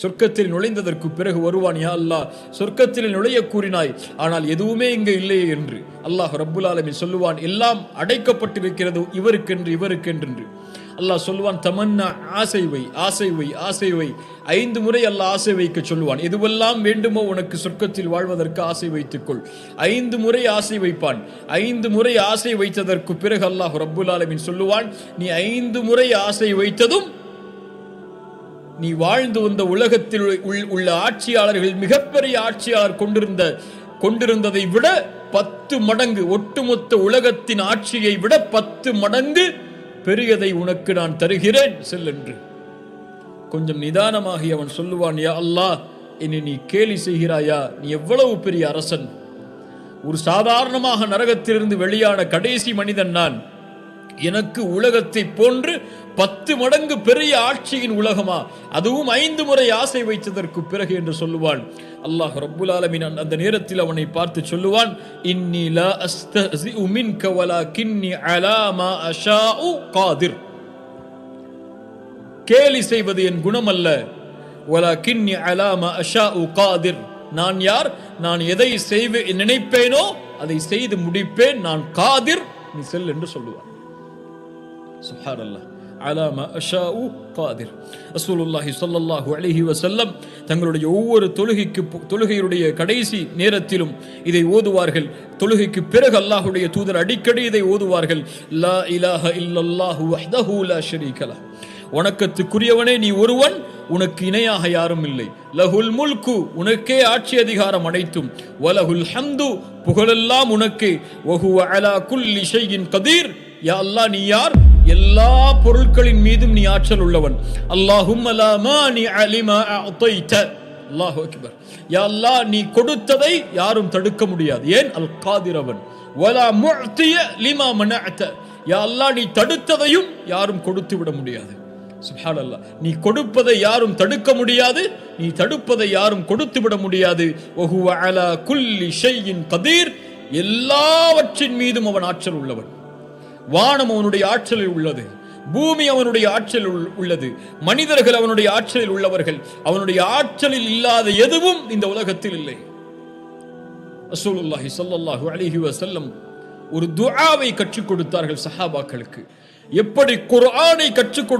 சொர்க்கத்தில் நுழைந்ததற்கு பிறகு வருவான். யா அல்லாஹ், சொர்க்கத்தில் நுழைய கூறினாய், ஆனால் எதுவுமே இங்கு இல்லையே என்று அல்லாஹ் ரப்புல் ஆலமீன் சொல்லுவான், எல்லாம் அடைக்கப்பட்டிருக்கிறது இவருக்கென்று இவருக்கென்று. அல்லாஹ் சொல்லுவான், தமன்னா, ஆசை வை, ஆசை வை, ஆசை வை. 5 முறை அல்லாஹ் ஆசை வைக்க சொல்லுவான். எதுவெல்லாம் வேண்டுமோ உனக்கு சொர்க்கத்தில் வாழ்வதற்கு ஆசை வைத்துக்கொள். 5 முறை ஆசை வைப்பான். 5 முறை ஆசை வைத்ததற்கு பிறகு அல்லாஹ் ரப்புல் ஆலமீன் சொல்லுவான், நீ 5 முறை ஆசை வைத்ததும் நீ வாழ்ந்து வந்த உலகத்தில் உள்ள ஆட்சியாளர்கள் மிகப்பெரிய ஆட்சியாளர் கொண்டிருந்ததை விட 10 மடங்கு, ஒட்டுமொத்த உலகத்தின் ஆட்சியை விட 10 மடங்கு பெரியதை உனக்கு நான் தருகிறேன் செல் என்று. கொஞ்சம் நிதானமாகி அவன் சொல்லுவான், யா அல்லாஹ், என்னை நீ கேலி செய்கிறாயா? நீ எவ்வளவு பெரிய அரசன்! ஒரு சாதாரணமாக நரகத்திலிருந்து வெளியான கடைசி மனிதன் நான். எனக்கு உலகத்தை போன்று 10 மடங்கு பெரிய ஆட்சியின் உலகமா? அதுவும் 5 முறை ஆசை வைத்ததற்கு பிறகு என்று சொல்லுவான். அல்லாஹ் ரப்புல் ஆலமீன் அந்த நேரத்தில் அவனை பார்த்து சொல்லுவான், இன்னி லா அஸ்தஹ்ஸிஉ மின்க வலாகின்னி அலா மா அஷாஉ காதிர். கேலி செய்வது என் குணம் அல்ல. வலாகின்னி அலா மா அஷாஉ காதிர். நான் யார்? நான் எதை நினைப்பேனோ அதை செய்து முடிப்பேன். நான் காதிர். நீ செல் என்று சொல்லுவான். சுப்ஹானல்லாஹ். அலா மா அஷாஉ காதிர். ரசூலுல்லாஹி ஸல்லல்லாஹு அலைஹி வஸல்லம் தங்களுடைய ஒவ்வொரு தொழுகையுடைய கடைசி நேரத்திலும் இதை ஓதுவார்கள். தொழுகைக்கு பிறகு அல்லாஹ்வுடைய தூதர் அடிக்கடி இதை ஓதுவார்கள். லா இலாஹ இல்லல்லாஹு வஹ்தஹு லா ஷரீக லஹ். வணக்கத்துக்குரியவனே நீ ஒருவன், உனக்கு இணையாக யாரும் இல்லை. லஹுல் முல்கு, உனக்கே ஆட்சி அதிகாரம் அனைத்தும். வலஹுல் ஹம்து, புகழெல்லாம் உனக்கே. வஹுவ அலா குல்லி ஷைஇன் கதீர். யா அல்லாஹ், நீ யார்? எல்லா பொருட்களின் மீதும் நீ ஆற்றல் உள்ளவன். அல்லாஹும்ம லா மானிஅ லிமா அஅதைத. அல்லாஹு அக்பர். யா அல்லாஹ், நீ கொடுத்ததை யாரும் தடுக்க முடியாது. ஏன்? அல் காதிர் அவன். வலா முஅதிய லிமா மனஅத. யா அல்லாஹ், நீ தடுத்ததையும் யாரும் கொடுத்து விட முடியாது. சுப்ஹானல்லாஹ். நீ கொடுப்பதை யாரும் தடுக்க முடியாது, நீ தடுப்பதை யாரும் கொடுத்து விட முடியாது. வஹுவ அலா குல்லி ஷைஇன் கதீர். எல்லாவற்றின் மீதும் அவன் ஆற்றல் உள்ளவன். வானம் அவனுடைய ஆற்றலில் உள்ளது, பூமி அவனுடைய ஆற்றலில் உள்ளது, மனிதர்கள் அவனுடைய ஆற்றலில் உள்ளவர்கள். அவனுடைய ஆற்றலில் இல்லாத எதுவும் இந்த உலகத்தில் இல்லை. ரசூலுல்லாஹி ஸல்லல்லாஹு அலைஹி வஸல்லம் ஒரு துஆவை கற்றுக் கொடுத்தார்கள் சஹாபாக்களுக்கு. எப்படி குர்ஆனை கற்றுக்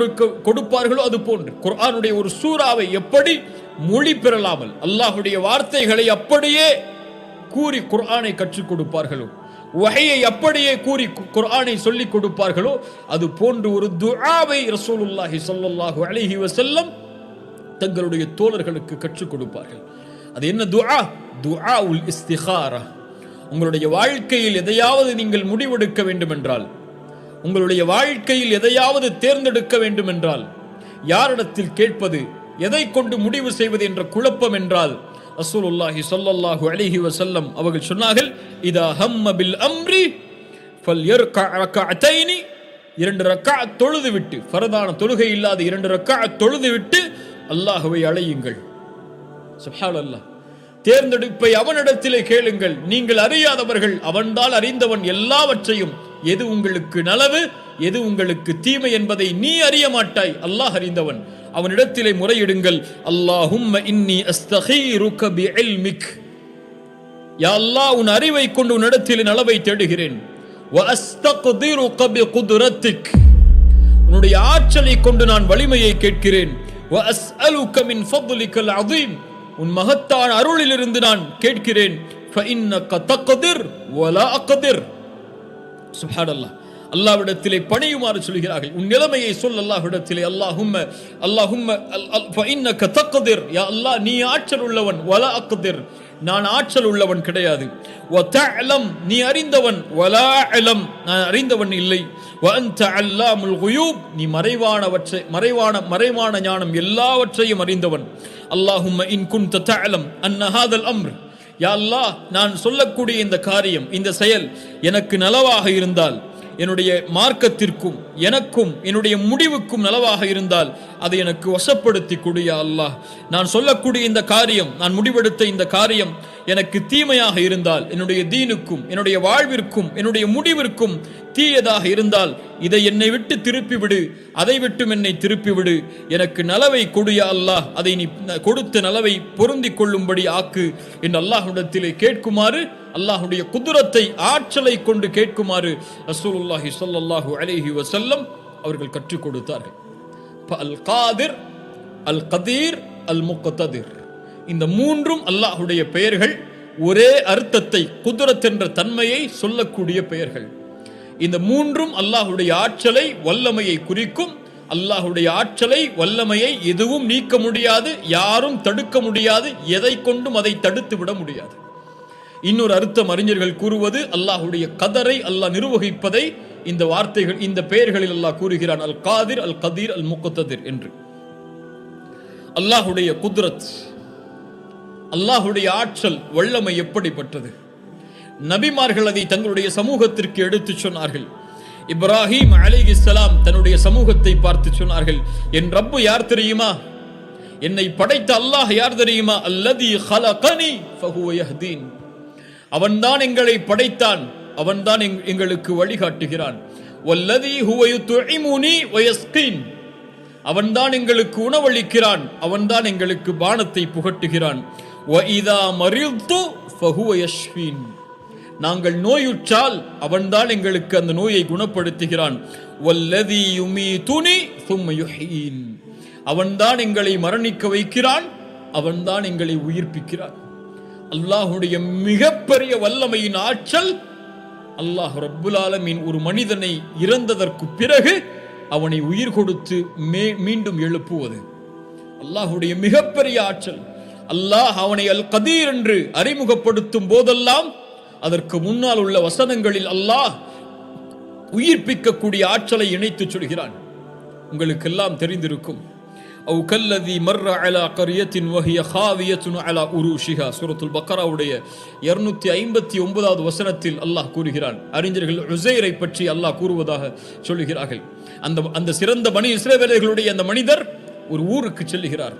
கொடுப்பார்களோ அது போன்று குர்ஆனுடைய ஒரு சூறாவை எப்படி மொழி பெறலாமல் அல்லாஹ்வுடைய வார்த்தைகளை அப்படியே கூறி குர்ஆனை கற்றுக் கொடுப்பார்களோ, வஹையை அப்படியே கூறி குர்ஆனை சொல்லிக் கொடுப்பார்களோ, அது போன்று ஒரு துஆவை ரசூலுல்லாஹி ஸல்லல்லாஹு அலைஹி வஸல்லம் தங்களுடைய தோழர்களுக்கு கற்றுக் கொடுப்பார்கள். அது என்ன துஆ? துஆஉல் இஸ்திகாரா. உங்களுடைய வாழ்க்கையில் எதையாவது நீங்கள் முடிவெடுக்க வேண்டும் என்றால், உங்களுடைய வாழ்க்கையில் எதையாவது தேர்ந்தெடுக்க வேண்டும் என்றால், யாரிடத்தில் கேட்பது, எதை கொண்டு முடிவு செய்வது என்ற குழப்பம் என்றால், ரசூலுல்லாஹி ஸல்லல்லாஹு அலைஹி வஸல்லம் அவர்கள் சொன்னார்கள், இதா ஹம்ம பில் அம்ரி ஃபல்யர்கஅ ரக்அத்தைனி. 2 ரக்அத் தொழுது விட்டு, ஃபர்தான தொழுகை இல்லாத 2 ரக்அத் தொழுது விட்டு அல்லாஹ்வை அழையுங்கள். சுப்ஹானல்லாஹ். தேர்ந்தெடுப்பை அவனிடத்திலே கேளுங்கள். நீங்கள் அறியாதவர்கள், அவன்தான் அறிந்தவன் எல்லாவற்றையும். எது உங்களுக்கு நலவு, எது உங்களுக்கு தீமை என்பதை நீ அறிய மாட்டாய், அல்லாஹ் அறிந்தவன். அவனிடத்திலே முறையிடுங்கள். அல்லாஹும்ம இன்னி அஸ்தகீருக பிஇல்மிக். யா அல்லாஹ், உன் அறிவை கொண்டு உன்னிடத்திலே நலவை தேடுகிறேன். வ அஸ்தக்திருக பிகுத்ரத்திக். உன்னுடைய ஆற்றலை கொண்டு நான் வலிமையை கேட்கிறேன். வ அஸ்அலுக மின் ஃபضلிகல் அஸீம். உன் மகத்தான அருளிலிருந்து நான் கேட்கிறேன். ஃபஇன்னக தக்திர் வலா அக்திர். சுப்ஹானல்லாஹ். அல்லாஹ்விடத்திலே பணியுமாறு சொல்கிறார்கள். உன் நிலைமையை சொல் அல்லாஹ்விடத்திலே. அல்லாஹும்ம ஃபஇன்னக தக்திர். யா அல்லாஹ், நீ ஆற்றல் உள்ளவன். வலா அக்திர், நான் ஆற்றல் உள்ளவன் கிடையாது. வ தஅலம், நீ அறிந்தவன். வலா அலம், நான் அறிந்தவன் இல்லை. வ அன்த அல்லாமுல் குயூப், நீ மறைவான ஞானம் எல்லாவற்றையும் அறிந்தவன். அல்லாஹும்ம இன் குன்த தஅலம் அன்ன ஹாதல் அம்ர். யா அல்லாஹ், நான் சொல்லக்கூடிய இந்த காரியம், இந்த செயல் எனக்கு நலவாக இருந்தால், என்னுடைய மார்க்கத்திற்கும் எனக்கும் என்னுடைய முடிவுக்கும் நலவாக இருந்தால் அதை எனக்கு வசப்படுத்தி கொடு யா அல்லாஹ். நான் சொல்லக்கூடிய இந்த காரியம், நான் முடிவெடுத்த இந்த காரியம் எனக்கு தீமையாக இருந்தால், என்னுடைய தீனுக்கும் என்னுடைய வாழ்விற்கும் என்னுடைய முடிவிற்கும் தீயதாக இருந்தால் இதை என்னை விட்டு திருப்பிவிடு, அதை விட்டும் என்னை திருப்பிவிடு. எனக்கு நலவை கொடு யா அல்லாஹ், அதை நீ கொடுத்த நலவை பொருந்திக் கொள்ளும்படி ஆக்கு என்று அல்லாஹ்விடத்திலே கேட்குமாறு, அல்லாஹுடைய குதுரத்தை ஆற்றலை கொண்டு கேட்குமாறு ரசூலுல்லாஹி ஸல்லல்லாஹு அலைஹி வஸல்லம் அவர்கள் கற்றுக் கொடுத்தார்கள். அல் காதிர், அல் கதீர், அல் முக்ததிர், இந்த மூன்றும் அல்லாஹுடைய பெயர்கள். ஒரே அர்த்தத்தை, குதுரத் என்ற தன்மையை சொல்லக்கூடிய பெயர்கள். இந்த மூன்றும் அல்லாஹுடைய ஆற்றலை வல்லமையை குறிக்கும். அல்லாஹுடைய ஆற்றலை வல்லமையை எதுவும் நீக்க முடியாது, யாரும் தடுக்க முடியாது, எதை கொண்டும் அதை தடுத்து விட முடியாது. இன்னொரு அர்த்தம் அறிஞர்கள் கூறுவது, அல்லாஹுடைய கதரை அல்லாஹ் நிர்வகிப்பதை இந்த வார்த்தைகள், இந்த பெயர்களில் அல்லாஹ் கூறுகிறான். அல் காதிர், அல் கதீர், அல் முக்ததிர் என்று. அல்லாஹுடைய குத்ரத், அல்லாஹுடைய ஆற்றல் வல்லமை எப்படிப்பட்டது? நபிமார்கள் அதை தங்களுடைய சமூகத்திற்கு எடுத்து சொன்னார்கள். இப்ராஹிம் அலைஹிஸ்ஸலாம் தன்னுடைய சமூகத்தை பார்த்து சொன்னார்கள், என் ரப்பு யார் தெரியுமா? என்னை படைத்த அல்லாஹ் யார் தெரியுமா? அல்லதி ஹலகனி ஃபஹுவ யஹ்தீன், அவன்தான் எங்களை படைத்தான், அவன்தான் எங்களுக்கு வழிகாட்டுகிறான். வல்லதி ஹுவ யுத்இமுனி வ யஸ்கீன், அவன்தான் எங்களுக்கு உணவளிக்கிறான், அவன்தான் எங்களுக்கு பானத்தை புகட்டுகிறான். வ இதா மரிது ஃபஹுவ யஷ்ஃபீன், நாங்கள் நோயுற்றால் அவன்தான் எங்களுக்கு அந்த நோயை குணப்படுத்துகிறான். வல்லதி யுமீதுனி சும்ம யுஹீன், அவன்தான் எங்களை மரணிக்க வைக்கிறான், அவன்தான் எங்களை உயிர்ப்பிக்கிறான். அல்லாஹுடைய மிகப்பெரிய வல்லமையின் ஆற்றல், அல்லாஹ் ரப்புல் ஆலமீன் ஒரு மனிதனை இறந்ததற்கு பிறகு அவனை உயிர் கொடுத்து மீண்டும் எழுப்புவது அல்லாஹுடைய மிகப்பெரிய ஆற்றல். அல்லாஹ் அவனை அல் கதீர் என்று அறிமுகப்படுத்தும் போதெல்லாம் அதற்கு முன்னால் உள்ள வசனங்களில் அல்லாஹ் உயிர்ப்பிக்கக்கூடிய ஆற்றலை இணைத்து சொல்கிறான். உங்களுக்கெல்லாம் தெரிந்திருக்கும், அவு கல்லதி மர்ர அலா கரியத்தின் வஹிய ஹாவியத்துன் அலா உருஷிஹா, சூரத்துல் பக்கராவுடைய 259வது வசனத்தில் அல்லாஹ் கூறுகிறான். அறிஞர்கள் உஸைரை பற்றி அல்லாஹ் கூறுவதாக சொல்லுகிறார்கள். அந்த சிறந்த பனி இஸ்ரவேலர்களுடைய அந்த மனிதர் ஒரு ஊருக்கு செல்லுகிறார்.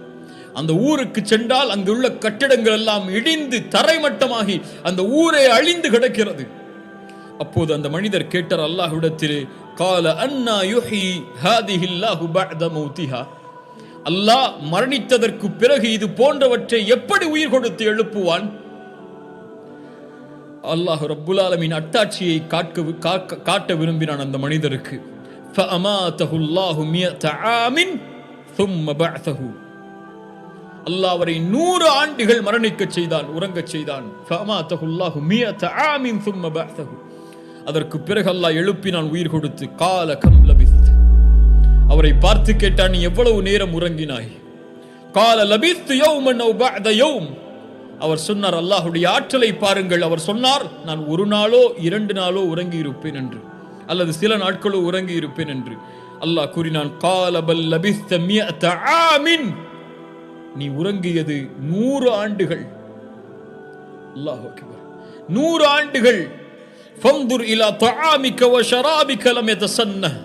அந்த ஊருக்கு சென்றால் அங்குள்ள கட்டிடங்கள் எல்லாம் இடிந்து தரைமட்டமாகி அந்த ஊரே அழிந்து கிடக்கிறது. அப்போது அந்த மனிதர் கேட்டார் அல்லாஹ்விடத்திலே, கால அன்னா யுஹி ஹாதிஹி அல்லாஹு பஅத மௌதிஹா, அல்லாஹ் மரணித்ததற்கு பிறகு இது போன்றவற்றை எப்படி உயிர் கொடுத்து எழுப்புவான்? அல்லாஹ் ரப்புல் ஆலமீன் அட்டாட்சியை காட்ட விரும்பினான் அந்த மனிதருக்கு. ஃபஅமாதஹு அல்லாஹு மியத ஆமின் ثم بعثه, அல்லாஹ் அவரை 100 ஆண்டுகள் மரணிக்க செய்தான், உறங்கச் செய்தான். ஃபஅமாதஹு அல்லாஹு மியத ஆமின் ثم بعثه, அதற்கு பிறகு அல்லாஹ் எழுப்பினான் உயிர் கொடுத்து. கால கம் லபித், அவரை பார்த்து கேட்டான், நீ எவ்வளவு நேரம் உறங்கினாய்? கால லபித் யௌமன் அவ் பஅத யௌம், அவர் சொன்னார், அல்லாஹ்வுடைய ஆற்றலை பாருங்கள். அவர் சொன்னார், நான் ஒரு நாளோ 2 நாளோ உறங்கி இருப்பேன் என்று, அல்லது சில நாட்களோ உறங்கி இருப்பேன் என்று. அல்லாஹ் கூறினான், கால பல் லபிஸ்த மியத ஆமின், நீ உறங்கியது 100 ஆண்டுகள். அல்லாஹு அக்பர், 100 ஆண்டுகள். ஃபன்துர் இலா தஆமிக வ ஷராபிக லம் யதஸன்னஹ்,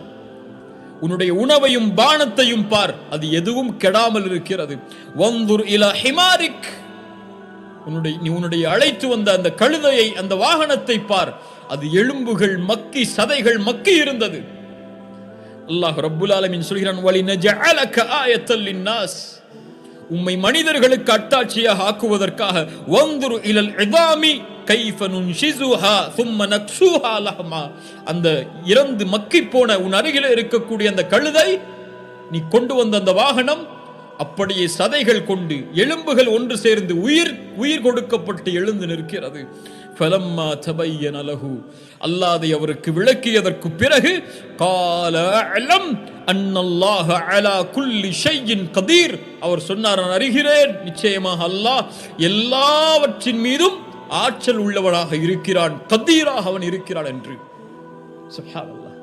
உன்னுடைய உணவையும் பானத்தையும் பார், அது எதுவும் கெடாமல் இருக்கிறது. வன்துர் இலா ஹிமாரிக், உன்னுடைய அழைத்து வந்த அந்த கழுதையை, அந்த வாகனத்தை பார், அது எலும்புகள் மக்கி சதைகள் மக்கி இருந்தது. அல்லாஹ் ரப்புல் ஆலமீன் சொல்கிறான், வலினஜஅலக ஆயத்தல் லின்னாஸ், உம்மை மனிதர்களுக்கு அட்டாட்சியாக ஆக்குவதற்காக. வன்துர் இலல் இதாமி கைஃப நுன்ஷிஸுஹா ثم நக்ஸுஹா லஹமா, அந்த இறந்து மக்கி போன உன் அருகிலே இருக்கக்கூடிய அந்த கழுதை, நீ கொண்டு வந்த அந்த வாகனம் அப்படியே சதைகள் கொண்டு எலும்புகள் ஒன்று சேர்ந்து உயிர் கொடுக்கப்பட்டு எழுந்து நிற்கிறது. ஃபலம்மா தபய்யன லஹு, அல்லாஹ் அதை அவருக்கு விளக்கியதற்கு பிறகு, கால அலம் அன்னல்லாஹ அலா குல்லி ஷைஇன் கதீர், அவர் சொன்னார், நான் அறிகிறேன், நிச்சயமாக அல்லாஹ் எல்லாவற்றின் மீதும் ஆற்றல் உள்ளவனாக இருக்கிறான், கதீராக அவன் இருக்கிறான் என்று. சுப்ஹானல்லாஹ்,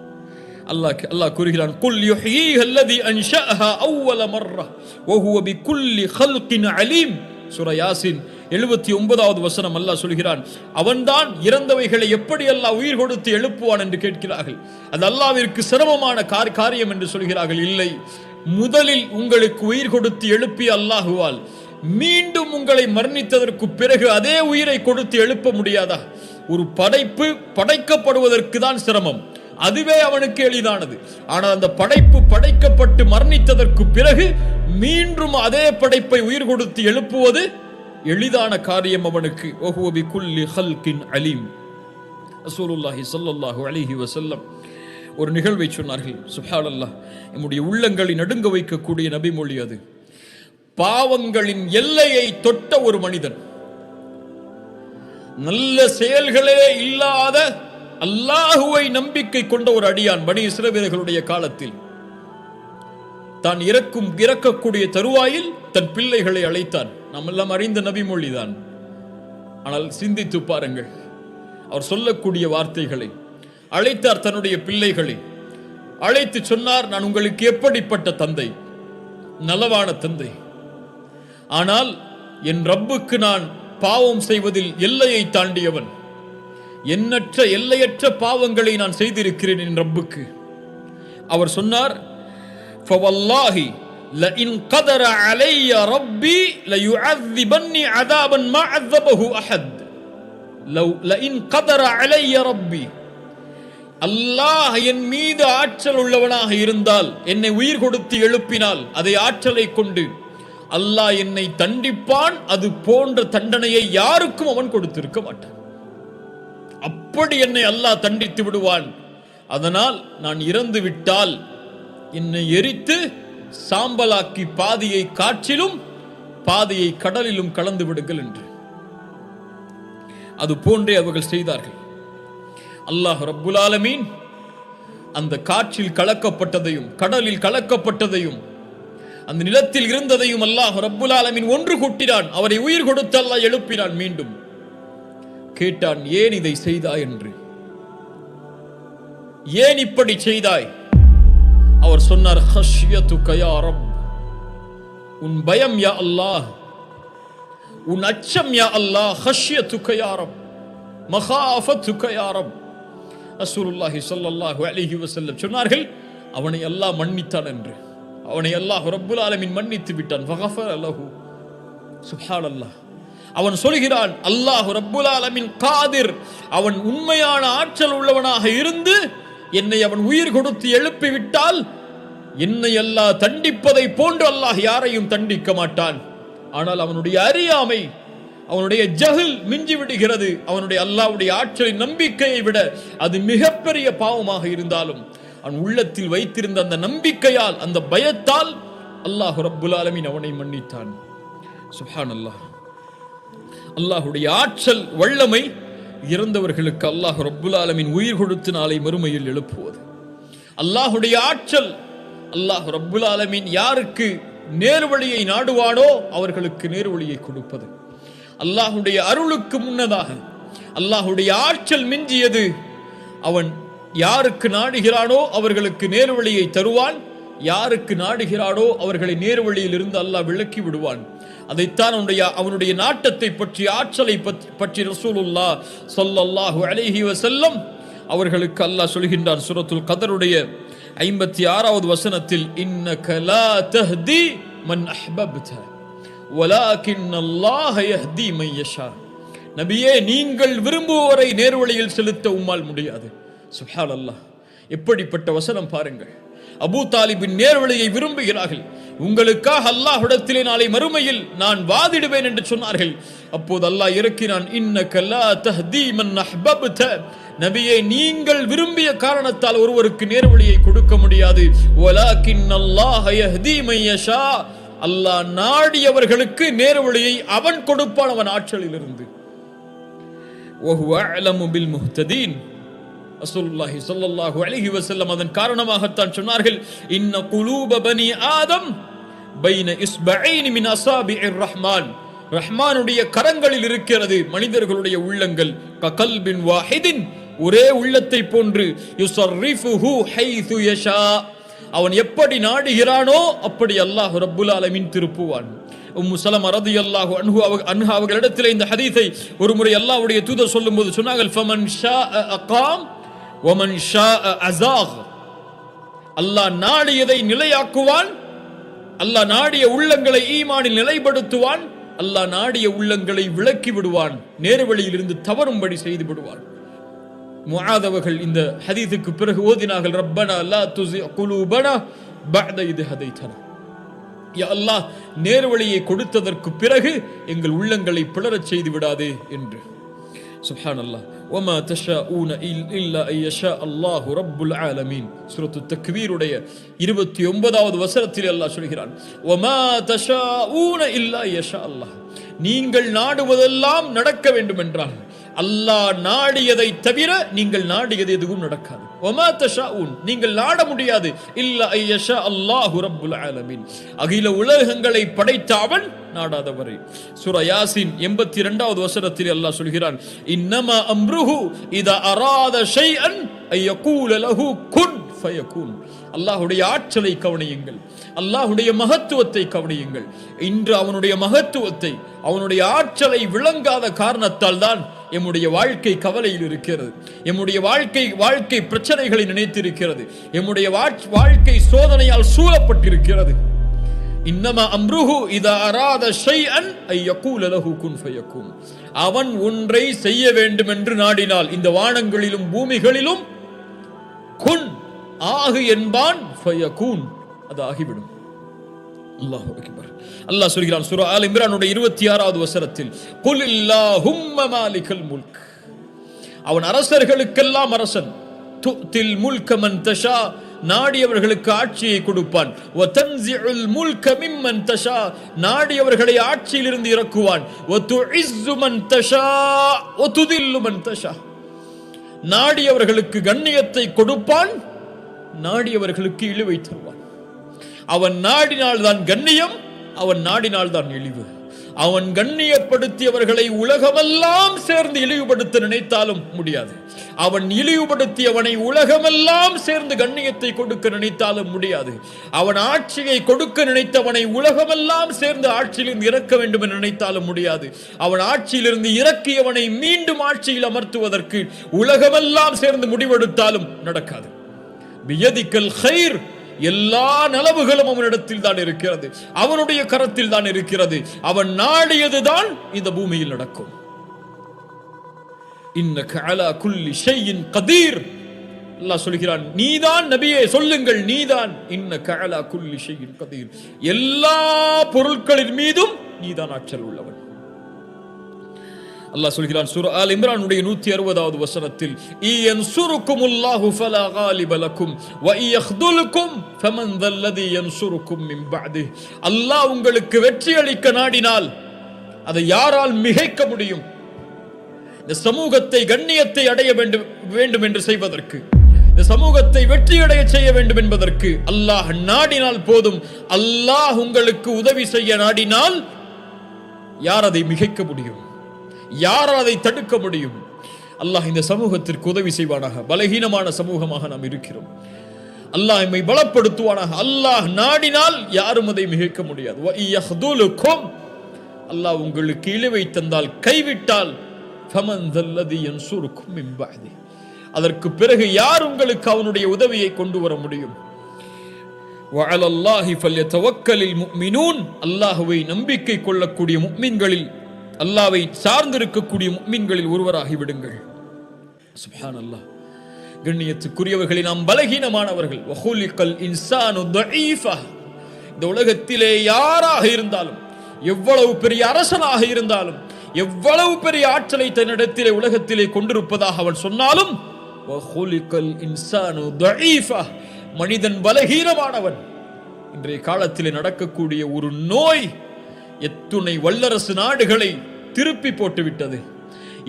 அல்லாஹ் கூறுகிறான், குல் யுஹ்யீஹா அல்லதி அன்ஷஅஹா அவ்வல மர்ரா வ ஹுவ பிகுல்லி ஹல்கின் அலீம். சூரா யாசின் 79வது வசனம் அல்லாஹ் சொல்கிறான், அவன்தான் இறந்தவைகளை எப்படி அல்லாஹ் உயிர் கொடுத்து எழுப்புவான் என்று கேட்கிறார்கள். அது அல்லாஹ்விற்கு சிரமமான காரியம் என்று சொல்கிறார்கள். இல்லை, முதலில் உங்களுக்கு உயிர் கொடுத்து எழுப்பிய அல்லாஹுவால் மீண்டும் உங்களை மரணித்ததற்கு பிறகு அதே உயிரை கொடுத்து எழுப்ப முடியாதா? ஒரு படைப்பு படைக்கப்படுவதற்கு தான் சிரமம், அதுவே அவனுக்கு எளிதானது. ஆனால் அந்த படைப்பு படைக்கப்பட்டு மரணித்ததற்கு பிறகு மீண்டும் அதே படைப்பை உயிர் கொடுத்து எழுப்புவது எளிதான காரியம் அவனுக்கு. வஹுவ பிகுல்லி ஹல்கின் அலீம். ரசூலுல்லாஹி ஸல்லல்லாஹு அலைஹி வஸல்லம் ஒரு நிகழ்வை சொன்னார்கள். சுப்ஹானல்லாஹ், நம்முடைய உள்ளங்களை நடுங்க வைக்கக்கூடிய நபிமொழி அது. பாவங்களின் எல்லையை தொட்ட ஒரு மனிதன், நல்ல செயல்களே இல்லாத அல்லாஹுவை நம்பிக்கை கொண்ட ஒரு அடியான், பனி இஸ்ரவேலர்களுடைய காலத்தில் தான் இறக்கக்கூடிய தருவாயில் தன் பிள்ளைகளை அழைத்தான். நாம் எல்லாம் அறிந்த நபிமொழிதான். ஆனால் சிந்தித்து பாருங்கள், அவர் சொல்லக்கூடிய வார்த்தைகளை. அழைத்தார் தன்னுடைய பிள்ளைகளை அழைத்து சொன்னார், நான் உங்களுக்கு எப்படிப்பட்ட தந்தை, நலவான தந்தை. ஆனால் என் ரப்புக்கு நான் பாவம் செய்வதில் எல்லையை தாண்டியவன். எண்ணற்ற எல்லையற்ற பாவங்களை நான் செய்திருக்கிறேன் என் ரப்புக்கு. அவர் சொன்னார், ஃபவல்லாஹி லஇன் கதர அலைய ரப்பி லயுஅذிபன்னி அஸாபன் மா அஸபஹு அஹத். லஇன் கதர அலைய ரப்பி, அல்லாஹ் என் மீது ஆற்றல் உள்ளவனாக இருந்தால், என்னை உயிர் கொடுத்து எழுப்பினால், அதை ஆற்றலை கொண்டு அல்லாஹ் என்னை தண்டிப்பான். அது போன்ற தண்டனையை யாருக்கும் அவன் கொடுத்திருக்க மாட்டான். அப்படி என்னை அல்லாஹ் தண்டித்து விடுவான். அதனால் நான் இறந்து விட்டால் என்னை எரித்து சாம்பலாக்கி பாதியை காற்றிலும் பாதியை கடலிலும் கலந்து விடுங்கள் என்று. அது போன்றே அவர்கள் செய்தார்கள். அல்லாஹ் ரப்புல் ஆலமீன் அந்த காற்றில் கலக்கப்பட்டதையும் கடலில் கலக்கப்பட்டதையும் அந்த நிலத்தில் இருந்ததையும் அல்லாஹ் ரப்புல் ஆலமீன் ஒன்று கூட்டினான். அவரை உயிர் கொடுத்து அல்லாஹ் எழுப்பினான். மீண்டும் கேட்டான், ஏன் இதை செய்தாய் என்று, ஏன் இப்படி செய்தாய்? அவர் சொன்னார், ஹஷ்யதுக யா ரப், உன் பயம் யா அல்லாஹ், உன் அச்சம் யா அல்லாஹ். ஹஷ்யதுக யா ரப், மகாஃபதுக யா ரப். ரசூலுல்லாஹி ஸல்லல்லாஹு அலைஹி வஸல்லம் சொன்னார்கள், அவனை அல்லாஹ் மன்னித்தான் என்று. அவனை அல்லாஹ் ரப்புல் ஆலமீன் மன்னித்து விட்டான். ஃபகஃபர லஹு. சுப்ஹானல்லாஹ். அவன் சொல்கிறான், அல்லாஹ் ரப்புல் ஆலமீன் காதிர், அவன் உண்மையான ஆற்றல் உள்ளவனாக இருந்து என்னை அவன் உயிர் கொடுத்து எழுப்பி விட்டால் என்னை அல்லாஹ் தண்டிப்பதை போன்று அல்லாஹ் யாரையும் தண்டிக்க மாட்டான். ஆனால் அவனுடைய அறியாமை, அவனுடைய ஜஹல் மிஞ்சி விடுகிறது. அவனுடைய அல்லாஹ்வுடைய ஆற்றலின் நம்பிக்கையை விட அது மிகப்பெரிய பாவமாக இருந்தாலும் அவன் உள்ளத்தில் வைத்திருந்த அந்த நம்பிக்கையால், அந்த பயத்தால் அல்லாஹ் ரப்புல் ஆலமீன் அவனை மன்னித்தான். சுப்ஹானல்லாஹ். அல்லாஹ்வுடைய ஆற்றல் வல்லமை இறந்தவர்களுக்கு அல்லாஹ் ரப்புல் ஆலமீன் உயிர் கொடுத்து நாளை மறுமையில் எழுப்புவது. அல்லாஹ்வுடைய ஆற்றல், அல்லாஹ் ரப்புல் ஆலமீன் யாருக்கு நேர்வழியை நாடுவானோ அவர்களுக்கு நேர்வழியை கொடுப்பது. அல்லாஹ்வுடைய அருளுக்கு முன்னதாக அல்லாஹ்வுடைய ஆற்றல் மிஞ்சியது. அவன் யாருக்கு நாடுகிறானோ அவர்களுக்கு நேர்வழியை தருவான், யாருக்கு நாடுகிறானோ அவர்களை நேர்வழியில் இருந்து அல்லாஹ் விலக்கி விடுவான். அதைத்தான் அவனுடைய நாட்டத்தை பற்றி, ஆற்றலை பற்றி ரசூலுல்லாஹ் ஸல்லல்லாஹு அலைஹி வஸல்லம் அவர்களுக்கு அல்லாஹ் சொல்கின்றான். சூரத்துல் கதருடைய 56வது வசனத்தில், இன்னக லா தஹ்தி மன் அஹ்பப்த வலாகின்னல்லாஹ யஹ்தி மன் யஷா. நபியே, நீங்கள் விரும்புவோரை நேர்வழியில் செலுத்த உம்மால் முடியாது. சுப்ஹானல்லாஹ். எப்படிப்பட்ட வசனம் பாருங்கள். அபூ தாலிபின் நேர்வழியை விரும்புகிறார்கள். உங்களுக்காக அல்லாஹ்விடத்திலே நாளை மறுமையில் நான் வாதிடுவேன் என்று சொன்னார்கள். அப்போது அல்லாஹ் இறக்கினான், இன்னக லா தஹ்தி மன் அஹ்பப்த. நபியே, நீங்கள் விரும்பிய காரணத்தால் ஒருவருக்கு நேர்வழியை கொடுக்க முடியாது. வலாகின்னல்லாஹ யஹ்தி மன் யஷா. அல்லாஹ் நாடியவர்களுக்கு நேர்வழியை அவன் கொடுப்பான், அவன் ஆற்றலில் இருந்து. வஹுவ அஅலமு பில் முஹ்ததீன். ரசூலுல்லாஹி ஸல்லல்லாஹு அலைஹி வஸல்லம் அதன் காரணமாகத்தான் சொன்னார்கள், இன்ன குலூப பனி ஆதம் பைன இஸ்பஐன் மின் அஸாபிஇர் ரஹ்மான். ரஹ்மானுடைய கரங்களில் இருக்கிறது மனிதர்களுடைய உள்ளங்கள். கல்பின் வாஹிதின், ஒரே உள்ளத்தை போன்று. யுஸர்ரிஃபுஹு ஹைது யஷா, அவன் எப்படி நாடுகிறானோ அப்படி அல்லாஹ் ரப்புல் ஆலமீன் திருப்புவான். உம்மு சலமா ரலியல்லாஹு அன்ஹா அவர்களிடத்தில் இந்த ஹதீஸை ஒரு முறை அல்லாஹ்வுடைய தூதர் சொல்லும்போது சொன்னார்கள், ஃபமன் ஷாஅ அகாம் வமன் ஷாஅ அஸாக். அல்லாஹ் நாடியதை நிலையாக்குவான், அல்லாஹ் நாடிய உள்ளங்களை ஈமானில் நிலைப்படுத்துவான், அல்லாஹ் நாடிய உள்ளங்களை விலக்கி விடுவான், நேர்வழியில் இருந்து தவறும்படி செய்து விடுவான். முஆத் அவர்கள் இந்த ஹதீஸுக்கு பிறகு ஓதினார்கள், ரப்பனா லா துஸி குலூபனா பஅத இத் ஹதைதனா. யா அல்லாஹ், நேர்வழியை கொடுத்ததற்கு பிறகு எங்கள் உள்ளங்களை பிளறச் செய்து விடாதே என்று. சுப்ஹானல்லாஹ். வமா தஷாஊன இல்லா அன் யஷா அல்லாஹு ரப்புல் ஆலமீன். சூரத்து தக்வீருடைய 29வது வசனத்தில் அல்லாஹ் சொல்கிறான், வமா தஷாஊன இல்லா அன் யஷா அல்லாஹ். நீங்கள் நாடுவதெல்லாம் நடக்க வேண்டும் என்றால் அல்லாஹ் நாடியதை தவிர நீங்கள் நாடியது எதுவும் நடக்காது. வமா தஷாஊன், நீங்கள் நாட முடியாது, இல்லா அன் யஷா அல்லாஹு ரப்புல் ஆலமீன். அகில உலகங்களை படைத்த அவன் நாடாதவரை. சூரா யாசின் 82வது வசனத்தில் அல்லாஹ் சொல்கிறான், இன்னமா அம்ருஹு இதா அராத ஷைஅன் ஐ யகூல லஹு குன் ஃபயகுன். அல்லாஹ்வுடைய ஆற்றலை கவனியுங்கள், அல்லாஹ்வுடைய மகத்துவத்தை கவனியுங்கள். இன்று அவனுடைய மகத்துவத்தை, அவனுடைய ஆற்றலை விளங்காத காரணத்தால் தான் எம்முடைய வாழ்க்கை கவலையில் இருக்கிறது, எம்முடைய வாழ்க்கை பிரச்சனைகளை நினைத்திருக்கிறது, எம்முடைய வாழ்க்கை சோதனையால் சூழப்பட்டிருக்கிறது. இன்னமா அம்ருஹு இதா அராத ஷைஅன் ஐ யகூல லஹு குன் ஃபயகுன். அவன் ஒன்றை செய்ய வேண்டும் என்று நாடினால் இந்த வானங்களிலும் பூமிகளிலும் குன் ஆகு என்பான், ஃபயகுன் அது ஆகிவிடும். அல்லாஹு அக்பர். அல்லாஹ் சொல்கிறான் சூரா ஆல் இம்ரானுடைய 26வது வசனத்தில், குல் இல்லாஹும்ம மாலிகல் முல்க். அவன் அரசர்களுக்கெல்லாம் அரசன். துத்தில் முல்க மன் தஷா, நாடியவர்களுக்கு ஆட்சியை கொடுப்பான். வ தன்ஸிஉல் முல்க மிம்மன் தஷா, நாடியவர்களை ஆட்சியிலிருந்து இறக்குவான். வ துஇஸ்ஸு மன் தஷா வ துதில்லு மன் தஷா, நாடியவர்களுக்கு கண்ணியத்தை கொடுப்பான், நாடியவர்களுக்கு இழிவை தருவான். அவன் நாடினால் தான் கண்ணியம், அவன் நாடினால் தான் இழிவு. அவன் கண்ணியப்படுத்தியவர்களை உலகமெல்லாம் சேர்ந்து இழிவுபடுத்த நினைத்தாலும் முடியாது. அவன் இழிவுபடுத்தியவனை உலகமெல்லாம் சேர்ந்து கண்ணியத்தை கொடுக்க நினைத்தாலும் முடியாது. அவன் ஆட்சியை கொடுக்க நினைத்தவனை உலகமெல்லாம் சேர்ந்து ஆட்சியிலிருந்து இறக்க வேண்டும் என்று நினைத்தாலும் முடியாது. அவன் ஆட்சியிலிருந்து இறக்கியவனை மீண்டும் ஆட்சியில் அமர்த்துவதற்கு உலகமெல்லாம் சேர்ந்து முடிவெடுத்தாலும் நடக்காது. பியதிக்கல் கைர், எல்லா நலவுகளும் அவனிடத்தில் தான் இருக்கிறது, அவனுடைய கரத்தில் தான் இருக்கிறது. அவன் நாடியதுதான் இந்த பூமியில் நடக்கும். இன்னக அலா குல்லி ஷைஇன் கதீர். அல்லாஹ் சொல்கிறான், நீதான் நபியே, சொல்லுங்கள் நீதான். இன்னக அலா குல்லி ஷைஇன் கதீர், எல்லா பொருட்களின் மீதும் நீதான் ஆற்றல் உள்ளவன். அல்லாஹ் சொல்கிறான் சூரா ஆல் இம்ரானுடைய 160வது வசனத்தில், இயன்சுருக்குமுல்லாஹு ஃபலா காலிப லக்கும் வ இயக்துலுக்கும் ஃபமன் தல்லதி யன்சுருக்கும் மின் பஅதிஹ். அல்லாஹ் உங்களுக்கு வெற்றி அளிக்க நாடினால் அதை யாரால் மிகைக்க முடியும்? இந்த சமூகத்தை கண்ணியத்தை அடைய வேண்டும் என்று செய்வதற்கு, இந்த சமூகத்தை வெற்றி அடைய செய்ய வேண்டும் என்பதற்கு அல்லாஹ் நாடினால் போதும். அல்லாஹ் உங்களுக்கு உதவி செய்ய நாடினால் யார் அதை மிகைக்க முடியும்? யார் அதை தடுக்க முடியும்? அல்லாஹ் இந்த சமூகத்திற்கு உதவி செய்வானாக. பலகீனமான சமூகமாக நாம் இருக்கிறோம். அல்லாஹ் எம்மை பலப்படுத்துவானாக. அல்லாஹ் நாடினால் யாரும் அதை மிகைக்க முடியாது. வ இயக்துலுக்கும், அல்லாஹ் உங்களுக்கு இழிவை தந்தால், கைவிட்டால், ஃபமன் தல்லதி யன்சுருக்கும் மின் பஅதி, அதற்கு பிறகு யார் உங்களுக்கு அவனுடைய உதவியை கொண்டு வர முடியும்? வ அலல்லாஹி ஃபல்யதவக்கலில் முஃமினூன், அல்லாஹ்வை நம்பிக்கை கொள்ளக்கூடிய முஃமின்களில், அல்லாஹ்வை சார்ந்திருக்கக்கூடிய முஃமின்களில் ஒருவராகி விடுங்கள். சுப்ஹானல்லாஹ். கண்ணியத்துக்குரியவர்களை, நாம் பலகீனமானவர்கள். வஹுலிகல் இன்சானு தஈஃபா. இந்த உலகத்திலே யாராக இருந்தாலும், எவ்வளவு பெரிய அரசனாக இருந்தாலும், எவ்வளவு பெரிய ஆற்றலை தன்னிடத்திலே உலகத்திலே கொண்டிருப்பதாக அவன் சொன்னாலும், வஹுலிகல் இன்சானு தஈஃபா, மனிதன் பலகீனமானவன். இன்றைய காலத்திலே நடக்கக்கூடிய ஒரு நோய் எத்துணை வல்லரசு நாடுகளை திருப்பி போட்டுவிட்டது,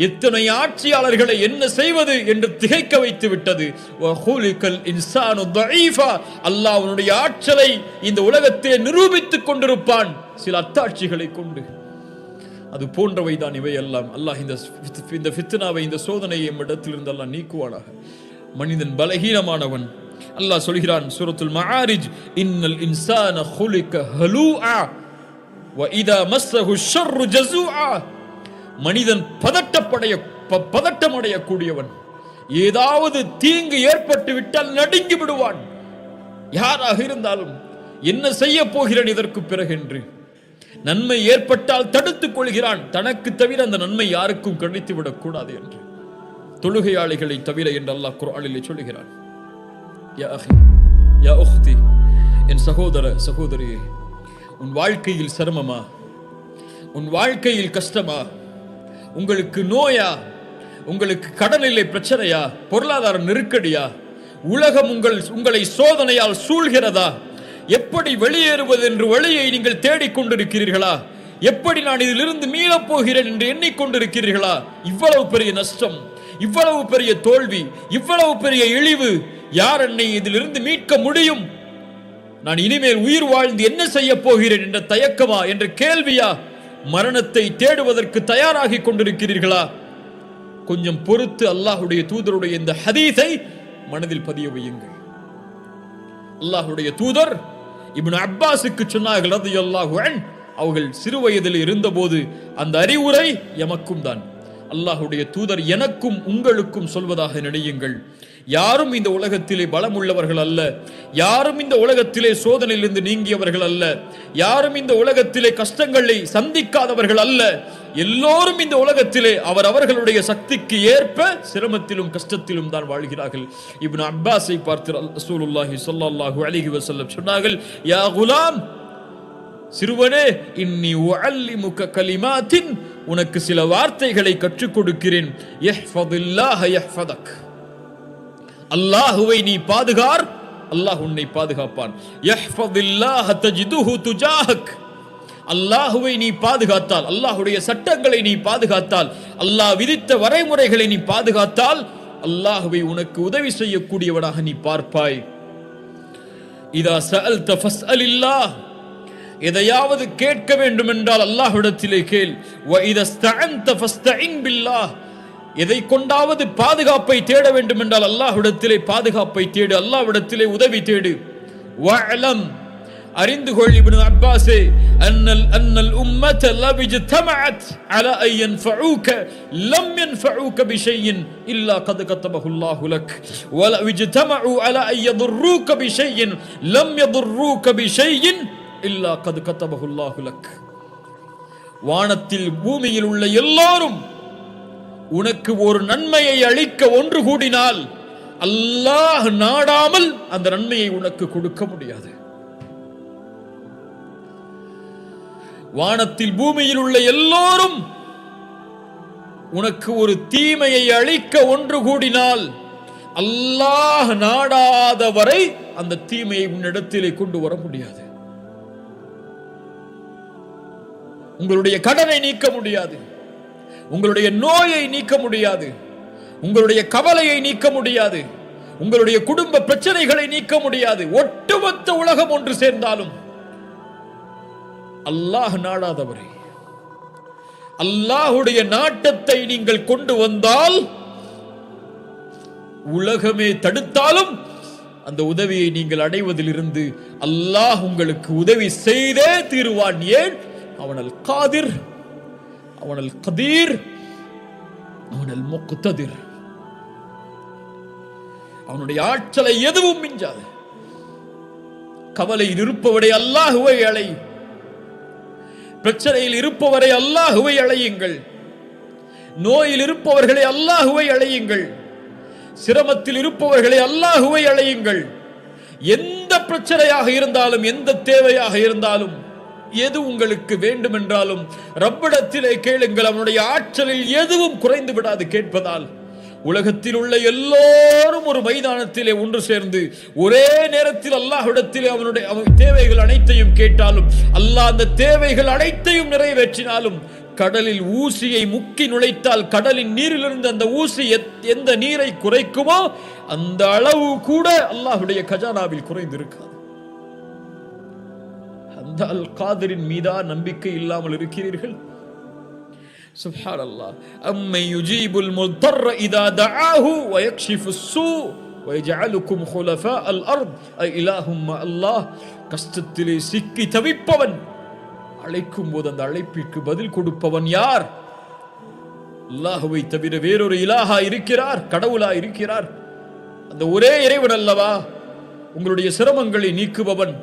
எத்தனை ஆட்சியாளர்களை என்ன செய்வது என்று திகைக்க வைத்து விட்டது. வஹுலிகல் இன்சானு தஈஃபா, அல்லாஹ் அவனுடைய ஆற்றலை இந்த உலகத்திலே நிரூபித்துக் கொண்டிருப்பான் சில அத்தாட்சிகளை கொண்டு. அது போன்றவைதான் இவையெல்லாம். அல்லாஹ் இந்த ஃபித்னாவை, இந்த சோதனையை நம்மிடத்திலிருந்து அல்லாஹ் நீக்குவானாக. மனிதன் பலகீனமானவன். அல்லாஹ் சொல்கிறான் சூரத்துல் மஆரிஜ், இன்னல் இன்சான குலிக ஹலூஆ வ இதா மஸ்ஸஹு ஷர்ரு ஜஸூஆ. மனிதன் பதட்டமடையக்கூடியவன். ஏதாவது தீங்கு ஏற்பட்டு விட்டால் நடுங்கி விடுவான். யாராக இருந்தாலும், என்ன செய்ய போகிறேன் இதற்கு பிறகு என்று. நன்மை ஏற்பட்டால் தடுத்துக் கொள்கிறான், தனக்கு தவிர அந்த நன்மை யாருக்கும் கிடைத்து விடக்கூடாது என்று. தொழுகையாளிகளை தவிர என்று அல்லாஹ் குர்ஆனிலே சொல்கிறான். யா அஹி யா உக்தி, என் சகோதர சகோதரியே, உன் வாழ்க்கையில் சிரமமா, உன் வாழ்க்கையில் கஷ்டமா, உங்களுக்கு நோயா, உங்களுக்கு கடனிலை பிரச்சனையா, பொருளாதார நெருக்கடியா, உலகம் உங்களை சோதனையால் சூழ்கிறதா, எப்படி வெளியேறுவது என்று வழியை நீங்கள் தேடிக்கொண்டிருக்கிறீர்களா, எப்படி நான் இதிலிருந்து மீளப் போகிறேன் என்று எண்ணிக்கொண்டிருக்கிறீர்களா? இவ்வளவு பெரிய நஷ்டம், இவ்வளவு பெரிய தோல்வி, இவ்வளவு பெரிய இழிவு, யார் என்னை இதிலிருந்து மீட்க முடியும்? நான் இனிமேல் உயிர் வாழ்ந்து என்ன செய்ய போகிறேன் என்ற தயக்கமா, என்ற கேள்வியா? மரணத்தை தேடுவதற்கு தயாராகி கொண்டிருக்கிறீர்களா? கொஞ்சம் பொறுத்து அல்லாஹ்வுடைய தூதருடைய இந்த ஹதீஸை மனதில் பதிய வையுங்கள். அல்லாஹ்வுடைய தூதர் இப்னு அப்பாஸுக்கு சொன்னார்கள் ரலியல்லாஹு அன்ஹு, அவர்கள் சிறு வயதில் இருந்தபோது அந்த அறிவுரை எமக்கும் தான். அல்லாஹ்வுடைய தூதர் எனக்கும் உங்களுக்கும் சொல்வதாக நினையுங்கள், யாரும் இந்த உலகத்திலே பலம் உள்ளவர்கள் அல்ல, யாரும் இந்த உலகத்திலே சோதனையிலிருந்து நீங்கியவர்கள் அல்ல, யாரும் இந்த உலகத்திலே கஷ்டங்களை சந்திக்காதவர்கள் அல்ல. எல்லோரும் இந்த உலகத்திலே அவரவர்களுடைய சக்திக்கு ஏற்ப சிரமத்திலும் கஷ்டத்திலும் தான் வாழ்கிறார்கள். இப்னு அப்பாஸை பார்த்து ரசூலுல்லாஹி ஸல்லல்லாஹு அலைஹி வஸல்லம் சொன்னார்கள், யா குலாம், சிறுவனே, இன்னி உஅல்லிமுக கலிமாத்தின், உனக்கு சில வார்த்தைகளை கற்றுக் கொடுக்கிறேன். யஹ்ஃபதுல்லாஹ யஹ்ஃபதக், அல்லாஹுவை நீ பாதுகார், அல்லாஹ் உன்னை பாதுகாப்பான். யஹ்ஃபதுல்லாஹ தஜிதுஹு துஜாஹக், அல்லாஹுவை நீ பாதுகாத்தால், அல்லாஹுடைய சட்டங்களை நீ பாதுகாத்தால், அல்லாஹ் விதித்த வரைமுறைகளை நீ பாதுகாத்தால், அல்லாஹுவை உனக்கு உதவி செய்யக்கூடியவனாக நீ பார்ப்பாய். இதா சஅல்த ஃபஸ்அலில்லாஹ், எதையாவது கேட்க வேண்டும் என்றால் அல்லாஹ்விடத்திலே கேள். வ இதா ஸ்தஅன்த ஃபஸ்தஇன் பில்லாஹ், எதை கொண்டாவது பாதுகாப்பை தேட வேண்டும் என்றால் அல்லாஹ்விடத்திலே பாதுகாப்பை தேடு, அல்லாஹ்விடத்திலே உதவி தேடு. வஅலம், அறிந்து கொள் இப்னு அப்பாஸே, அன்னல் உம்மத லவ் இஜ்தமஅத் அலா அன் யன்ஃபஊக லம் யன்ஃபஊக பிஷைஇன் இல்லா கத் கதபஹு அல்லாஹு லக், வ லவ் இஜ்தமஉ அலா அன் யதுர்ரூக பிஷைஇன் லம் யதுர்ரூக பிஷைஇன் இல்லா கத் கதபஹு அல்லாஹு லக். வானத்தில் பூமியில் உள்ள எல்லாரும் உனக்கு ஒரு நன்மையை அளிக்க ஒன்று கூடினால் அல்லாஹ் நாடாமல் அந்த நன்மையை உனக்கு கொடுக்க முடியாது. வானத்தில் பூமியில் உள்ள எல்லோரும் உனக்கு ஒரு தீமையை அளிக்க ஒன்று கூடினால் அல்லாஹ் நாடாத வரை அந்த தீமையை உன்னிடத்திலே கொண்டு வர முடியாது. உங்களுடைய கடனை நீக்க முடியாது, உங்களுடைய நோயை நீக்க முடியாது, உங்களுடைய கவலையை நீக்க முடியாது, உங்களுடைய குடும்ப பிரச்சனைகளை நீக்க முடியாது. ஒட்டுமொத்த உலகம் ஒன்று சேர்ந்தாலும் அல்லாஹ் நாடாதவரை, அல்லாஹுடைய நாட்டத்தை நீங்கள் கொண்டு வந்தால், உலகமே தடுத்தாலும் அந்த உதவியை நீங்கள் அடைவதிலிருந்து அல்லாஹ் உங்களுக்கு உதவி செய்தே தீருவான். ஏன்? அவனல் காதிர், அவனல் கதீர், அவனல் முக்ததிர். அவனுடைய ஆற்றலை எதுவும் மிஞ்சாது. கவலையில் இருப்பவரை அல்லாஹுவை அழை, பிரச்சனையில் இருப்பவரை அல்லாஹுவை அழையுங்கள், நோயில் இருப்பவர்களை அல்லாஹுவை அழையுங்கள், சிரமத்தில் இருப்பவர்களை அல்லாஹுவை அழையுங்கள். எந்த பிரச்சனையாக இருந்தாலும், எந்த தேவையாக இருந்தாலும், எது உங்களுக்கு வேண்டும் என்றாலும் ரப்பிடத்திலே கேளுங்கள். அவனுடைய ஆற்றலில் எதுவும் குறைந்து விடாது கேட்பதால். உலகத்தில் உள்ள எல்லோரும் ஒரு மைதானத்திலே ஒன்று சேர்ந்து ஒரே நேரத்தில் அல்லாஹ்விடத்திலே அவனுடைய தேவைகள் அனைத்தையும் கேட்டாலும், அல்லாஹ் அந்த தேவைகள் அனைத்தையும் நிறைவேற்றினாலும், கடலில் ஊசியை முக்கி நுழைத்தால் கடலின் நீரிலிருந்து அந்த ஊசி எந்த நீரை குறைக்குமோ அந்த அளவு கூட அல்லாஹ்வுடைய கஜானாவில் குறைந்திருக்காது. அந்த அல் காதிரின் மீதா நம்பிக்கை இல்லாமல் இருக்கிறீர்கள்? சுப்ஹானல்லாஹ். அம்மை யுஜீபுல் முத்தர்ர இதா தஆஹு வ யக்ஷிஃபுஸ் ஸூ வ யஜஅலுக்கும் குலஃபாஅல் அர்த் இலாஹும் அல்லாஹ். கஷ்டத்திலே சிக்கி தவிப்பவன் அழைக்கும் போது அந்த அழைப்பிற்கு பதில் கொடுப்பவன் யார்? அல்லாஹ்வை தவிர வேறொரு இலாஹா இருக்கிறார்? கடவுளா இருக்கிறார்? அந்த ஒரே இறைவன் அல்லவா உங்களுடைய சிரமங்களை நீக்குபவன்,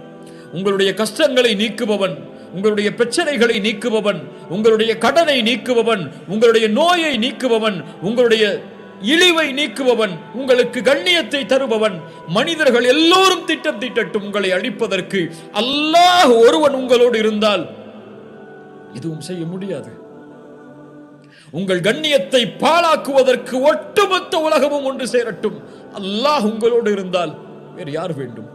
உங்களுடைய கஷ்டங்களை நீக்குபவன், உங்களுடைய பிரச்சனைகளை நீக்குபவன், உங்களுடைய கடனை நீக்குபவன், உங்களுடைய நோயை நீக்குபவன், உங்களுடைய இழிவை நீக்குபவன், உங்களுக்கு கண்ணியத்தை தருபவன். மனிதர்கள் எல்லோரும் திட்டம் தீட்டட்டும் உங்களை அழிப்பதற்கு, அல்லாஹ் ஒருவன் உங்களோடு இருந்தால் எதுவும் செய்ய முடியாது. உங்கள் கண்ணியத்தை பாழாக்குவதற்கு ஒட்டுமொத்த உலகமும் ஒன்று சேரட்டும், அல்லாஹ் உங்களோடு இருந்தால் வேறு யார் வேண்டும்?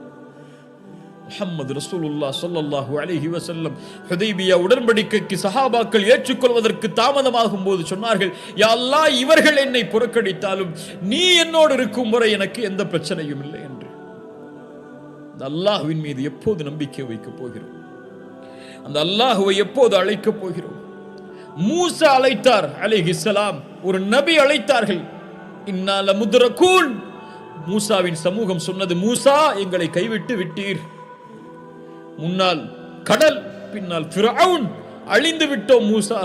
முஹம்மது ரசூலுல்லாஹ் ஸல்லல்லாஹு அலைஹி வஸல்லம் ஹுதைபியா உடன்படிக்கைக்கு சஹாபாக்கள் ஏற்றுக்கொள்வதற்கு தாமதமாகும் போது சொன்னார்கள், யா அல்லாஹ், இவர்கள் என்னை புறக்கணித்தாலும் நீ என்னோடு இருக்கும் வரை எனக்கு எந்த பிரச்சனையும் இல்லை என்று. அந்த அல்லாஹ்வின் மீது எப்போது நம்பிக்கை வைக்கப் போகிறோம்? அந்த அல்லாஹ்வை எப்போது அழைக்கப் போகிறோம்? மூசா அழைத்தார் அலைஹிஸ்ஸலாம், ஒரு நபி அழைத்தார்கள். இன்னா லமுத்ரகூன். மூசாவின் சமூகம் சொன்னது, மூசா, எங்களை கைவிட்டு விட்டீர். முன்னால் கடல், பின்னால் ஃபிரௌன், அழிந்து விட்டோம் மூசா.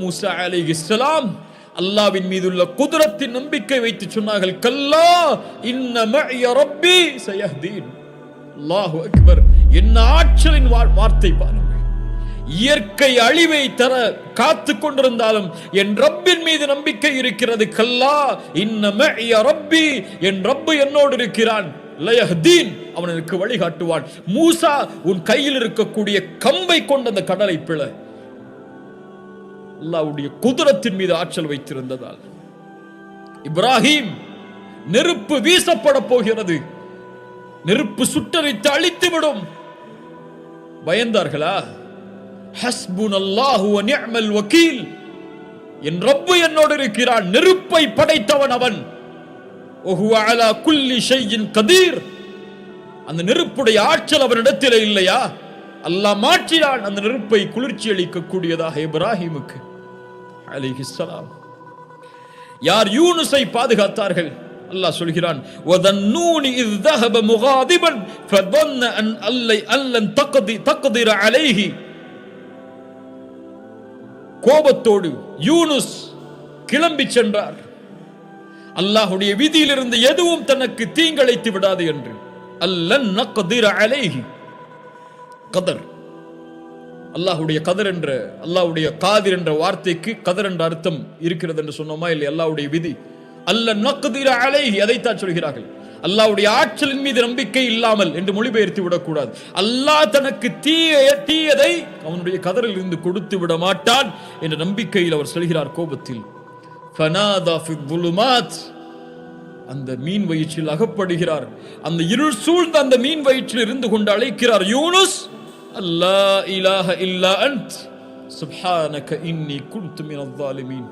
மூசா அலைஹிஸ்ஸலாம் அல்லாஹ்வின் மீதுள்ள குத்ரத்தின் நம்பிக்கை வைத்து சொன்னார்கள், கல்லா இன்ன மஇய ரப்பி சயஹ்தீன். அல்லாஹு அக்பர். என்ன ஆற்றலின் வார்த்தை பாருங்கள். இயற்கை அழிவை தர காத்து கொண்டிருந்தாலும் என் ரப்பின் மீது நம்பிக்கை இருக்கிறது. கல்லா இன்ன மஇய ரப்பி, என் ரப்பு என்னோடு இருக்கிறான். லயஹ்தீன், அவன் எனக்கு வழிகாட்டுவான். மூசா, உன் கையில் இருக்கக்கூடிய கம்பை கொண்ட அந்த கடலை பிள. அல்லாஹ்வுடைய குத்ரத்தின் மீது ஆற்றல் வைத்திருந்ததால். இப்ராஹிம், நெருப்பு வீசப்பட போகிறது, நெருப்பு சுட்டரித்து அழித்துவிடும். பயந்தார்களா? ஹஸ்புனல்லாஹு வ நிஅமல் வகீல், என் ரப்பு என்னோடு இருக்கிறான், நெருப்பை படைத்தவன் அவன். வஹுவ அலா குல்லி ஷைஇன் கதீர். அந்த நெருப்புடைய ஆற்றல் அவனிடத்தில் இல்லையா? அல்லாஹ் மாற்றினான் அந்த நெருப்பை குளிர்ச்சி அளிக்கக்கூடியதாக இப்ராஹிமுக்கு அலைஹிஸ்ஸலாம். யார் யூனுஸை பாதுகாத்தார்கள்? அல்லாஹ் சொல்கிறான், வதன்னூனி இஸ் ذهب مغاضبا فظن ان لن تقدر عليه. கோபத்தோடு யூனுஸ் கிளம்பி சென்றார். அல்லாஹ்வுடைய விதியிலிருந்து எதுவும் தனக்கு தீங்கிழைத்து விடாது என்று. அல்லன் நக்திர அலைஹி. கதர், அல்லாஹ்வுடைய கதர் என்ற, அல்லாஹ்வுடைய காதிர் என்ற வார்த்தைக்கு கதர் என்ற அர்த்தம் இருக்கிறது என்று சொன்னோமா இல்லை? அல்லாஹ்வுடைய விதி. அல்லன் நக்திர அலைஹி, அதைத்தான் சொல்கிறார்கள். அல்லாஹ்வுடைய ஆற்றலின் மீது நம்பிக்கை இல்லாமல் என்று மொழிபெயர்த்து விடக்கூடாது. அல்லாஹ் தனக்கு தீயதை அவனுடைய கதரில் இருந்து கொடுத்து விட மாட்டான் என்ற நம்பிக்கையில் அவர் சொல்கிறார் கோபத்தில். ஃபனாதா ஃபி ظுலுமாத், அந்த மீன் வயிற்றில் அகப்படுகிறார். அந்த இருள் சூழ்ந்த அந்த மீன் வயிற்றில் இருந்து கொண்டு அழைக்கிறார், யூனுஸ், அல்லா இலாஹ இல்லா அன்த் சுப்ஹானக இன்னி குன்து மினல் ஸாலிமீன்.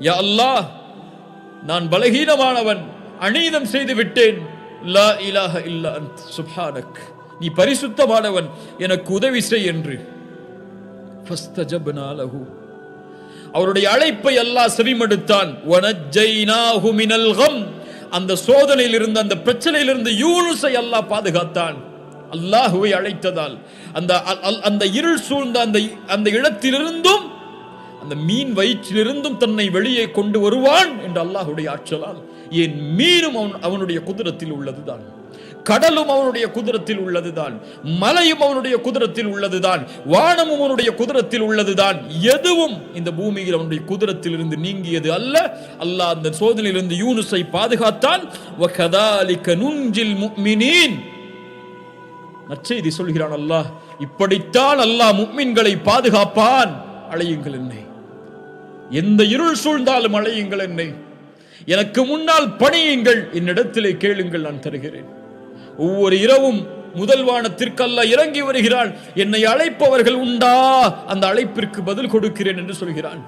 யா அல்லாஹ், நான் பலகீனமானவன், அநீதம் செய்து விட்டேன். லா இலாஹ இல்லா அன்த் சுப்ஹானக், நீ பரிசுத்தமானவன், எனக்கு உதவி செய் என்று. ஃபஸ்தஜப்னா லஹு, அவருடைய அழைப்பை அல்லாஹ் செவிமடுத்தான். வனஜ்ஜைனாஹு மினல் கம், அந்த சோதனையில் இருந்து, அந்த பிரச்சனையில் இருந்து யூனுஸை அல்லாஹ் பாதுகாத்தான். அல்லாஹ்வை அழைத்ததால் அந்த இருள் சூழ்ந்த அந்த இடத்திலிருந்தும், அந்த மீன் வயிற்றிலிருந்தும் தன்னை வெளியே கொண்டு வருவான் என்ற அல்லாஹ்வுடைய ஆற்றலால். என் மீனும் அவனுடைய குதிரத்தில் உள்ளதுதான், கடலும் அவனுடைய குதிரத்தில் உள்ளதுதான், மலையும் அவனுடைய குதிரத்தில் உள்ளதுதான், வானமும் அவனுடைய குதிரத்தில் உள்ளதுதான். எதுவும் இந்த பூமியில் அவனுடைய குதிரத்தில் இருந்து நீங்கியது அல்ல. அல்லாஹ் அந்த சோதனையிலிருந்து யூனுஸை பாதுகாத்தான். வகதாலிக நுன்ஜில் முஃமினீன், நற்செய்தி சொல்கிறான் அல்லாஹ், இப்படித்தான் அல்லாஹ் முஃமின்களை பாதுகாப்பான். அழையுங்கள் என்னை, எந்த இருள் சூழ்ந்தாலும் அழையுங்கள் என்னை, எனக்கு முன்னால் பணியுங்கள், என்னிடத்திலே கேளுங்கள், நான் தருகிறேன். ஒவ்வொரு இரவும் முதல் வானத்திற்கு அல்லாஹ் இறங்கி வருகிறான். என்னை அழைப்பவர்கள் உண்டா, அந்த அழைப்பிற்கு பதில் கொடுக்கிறேன் என்று சொல்கிறான்.